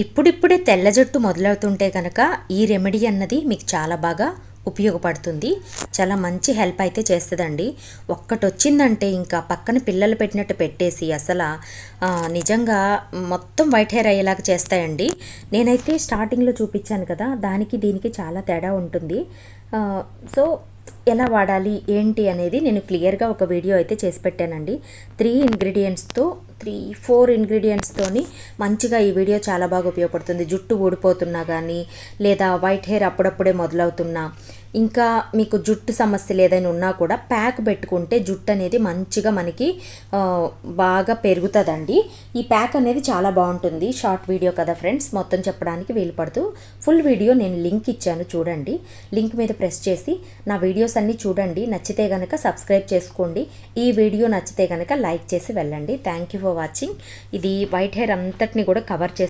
ఇప్పుడిప్పుడే తెల్ల జుట్టు మొదలవుతుంటే కనుక ఈ రెమెడీ అన్నది మీకు చాలా బాగా ఉపయోగపడుతుంది. చాలా మంచి హెల్ప్ అయితే చేస్తుందండి. ఒక్కటి వచ్చిందంటే ఇంకా పక్కన పిల్లలు పెట్టినట్టు పెట్టేసి అసలు నిజంగా మొత్తం వైట్ హెయిర్ అయ్యేలాగా చేస్తాయండి. నేనైతే స్టార్టింగ్లో చూపించాను కదా, దానికి దీనికి చాలా తేడా ఉంటుంది. సో ఎలా వాడాలి ఏంటి అనేది నేను క్లియర్గా ఒక వీడియో అయితే చేసి పెట్టానండి. 4 ఇంగ్రీడియంట్స్తోని మంచిగా ఈ వీడియో చాలా బాగా ఉపయోగపడుతుంది. జుట్టు ఊడిపోతున్నా కానీ, లేదా వైట్ హెయిర్ అప్పుడప్పుడే మొదలవుతున్నా, ఇంకా మీకు జుట్టు సమస్యలు ఏదైనా ఉన్నా కూడా ప్యాక్ పెట్టుకుంటే జుట్టు అనేది మంచిగా మనకి బాగా పెరుగుతుందండి. ఈ ప్యాక్ అనేది చాలా బాగుంటుంది. షార్ట్ వీడియో కదా ఫ్రెండ్స్, మొత్తం చెప్పడానికి వీలు పడుతూ ఫుల్ వీడియో నేను లింక్ ఇచ్చాను చూడండి. లింక్ మీద ప్రెస్ చేసి నా వీడియోస్ అన్నీ చూడండి. నచ్చితే కనుక సబ్స్క్రైబ్ చేసుకోండి. ఈ వీడియో నచ్చితే కనుక లైక్ చేసి వెళ్ళండి. Thank you for watching. ఇది వైట్ హెయిర్ అంతటిని కూడా కవర్ చేసి